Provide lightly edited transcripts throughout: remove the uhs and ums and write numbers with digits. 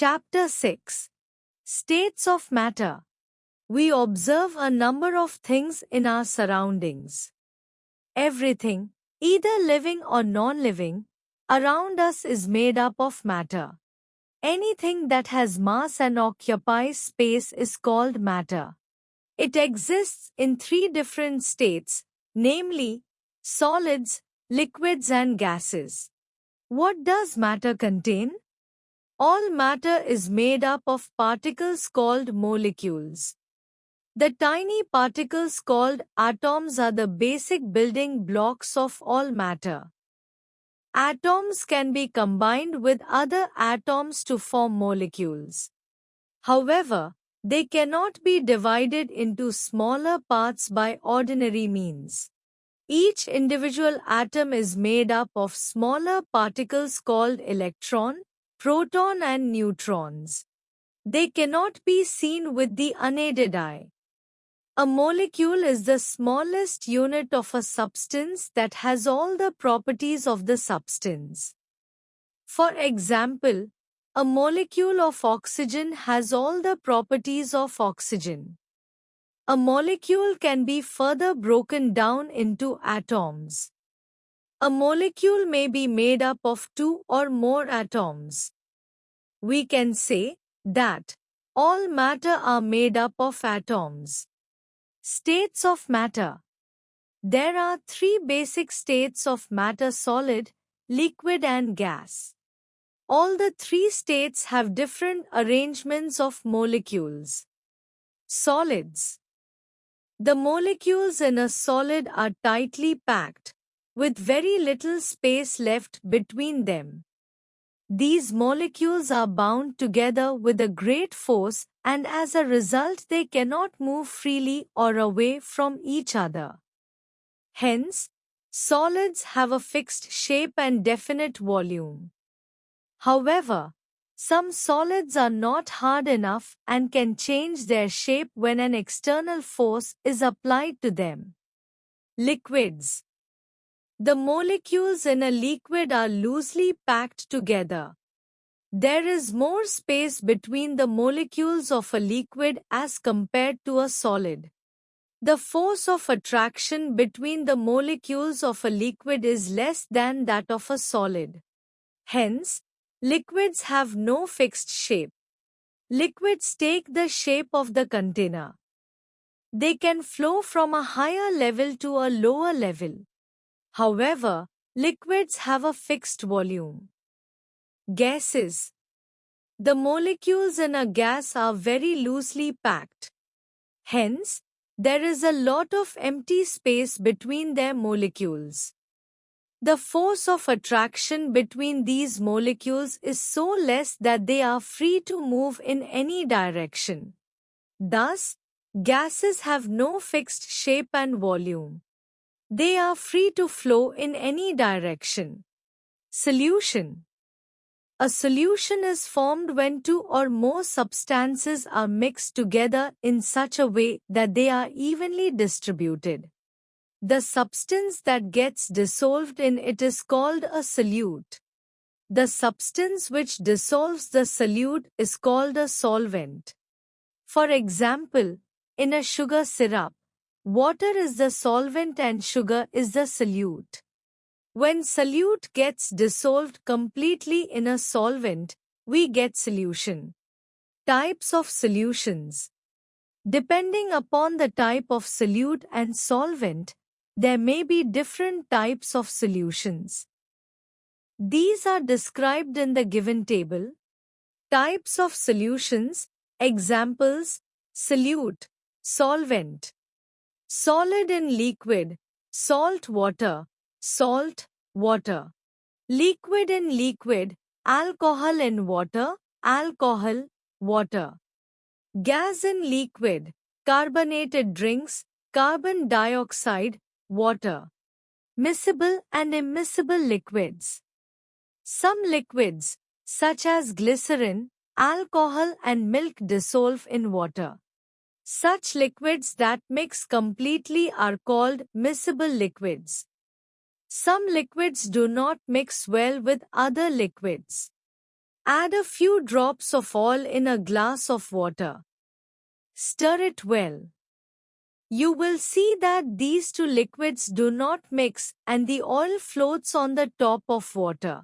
Chapter 6. States of Matter. We observe a number of things in our surroundings. Everything, either living or non-living, around us is made up of matter. Anything that has mass and occupies space is called matter. It exists in three different states, namely, solids, liquids and gases. What does matter contain? All matter is made up of particles called molecules. The tiny particles called atoms are the basic building blocks of all matter. Atoms can be combined with other atoms to form molecules. However, they cannot be divided into smaller parts by ordinary means. Each individual atom is made up of smaller particles called electron, proton and neutrons. They cannot be seen with the unaided eye. A molecule is the smallest unit of a substance that has all the properties of the substance. For example, a molecule of oxygen has all the properties of oxygen. A molecule can be further broken down into atoms. A molecule may be made up of two or more atoms. We can say that all matter are made up of atoms. States of matter. There are three basic states of matter: solid, liquid and gas. All the three states have different arrangements of molecules. Solids. The molecules in a solid are tightly packed, with very little space left between them. These molecules are bound together with a great force, and as a result they cannot move freely or away from each other. Hence, solids have a fixed shape and definite volume. However, some solids are not hard enough and can change their shape when an external force is applied to them. Liquids. The molecules in a liquid are loosely packed together. There is more space between the molecules of a liquid as compared to a solid. The force of attraction between the molecules of a liquid is less than that of a solid. Hence, liquids have no fixed shape. Liquids take the shape of the container. They can flow from a higher level to a lower level. However, liquids have a fixed volume. Gases. The molecules in a gas are very loosely packed. Hence, there is a lot of empty space between their molecules. The force of attraction between these molecules is so less that they are free to move in any direction. Thus, gases have no fixed shape and volume. They are free to flow in any direction. Solution. A solution is formed when two or more substances are mixed together in such a way that they are evenly distributed. The substance that gets dissolved in it is called a solute. The substance which dissolves the solute is called a solvent. For example, in a sugar syrup, water is the solvent and sugar is the solute. When solute gets dissolved completely in a solvent, we get solution. Types of solutions. Depending upon the type of solute and solvent, there may be different types of solutions. These are described in the given table. Types of solutions. Examples: solute, solvent. Solid in liquid, salt water, salt, water. Liquid in liquid, alcohol in water, alcohol, water. Gas in liquid, carbonated drinks, carbon dioxide, water. Miscible and immiscible liquids. Some liquids, such as glycerin, alcohol and milk dissolve in water. Such liquids that mix completely are called miscible liquids. Some liquids do not mix well with other liquids. Add a few drops of oil in a glass of water. Stir it well. You will see that these two liquids do not mix and the oil floats on the top of water.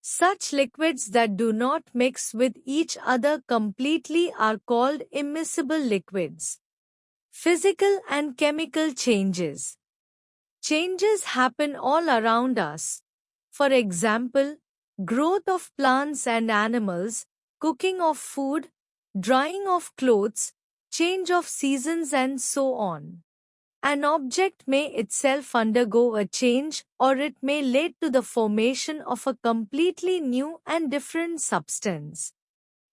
Such liquids that do not mix with each other completely are called immiscible liquids. Physical and chemical changes. Changes happen all around us. For example, growth of plants and animals, cooking of food, drying of clothes, change of seasons and so on. An object may itself undergo a change or it may lead to the formation of a completely new and different substance.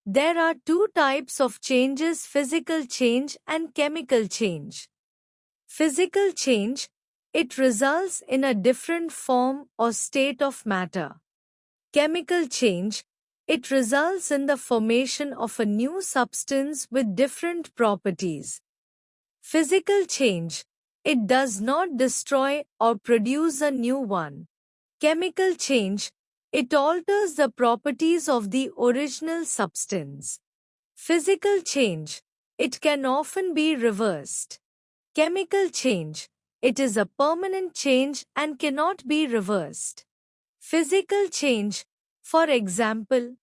There are two types of changes: physical change and chemical change. Physical change, it results in a different form or state of matter. Chemical change, it results in the formation of a new substance with different properties. Physical change, it does not destroy or produce a new one. Chemical change, it alters the properties of the original substance. Physical change, it can often be reversed. Chemical change, it is a permanent change and cannot be reversed. Physical change, for example,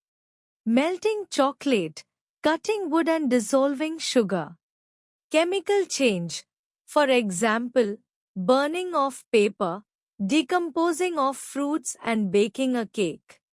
melting chocolate, cutting wood and dissolving sugar. Chemical change, for example, burning of paper, decomposing of fruits and baking a cake.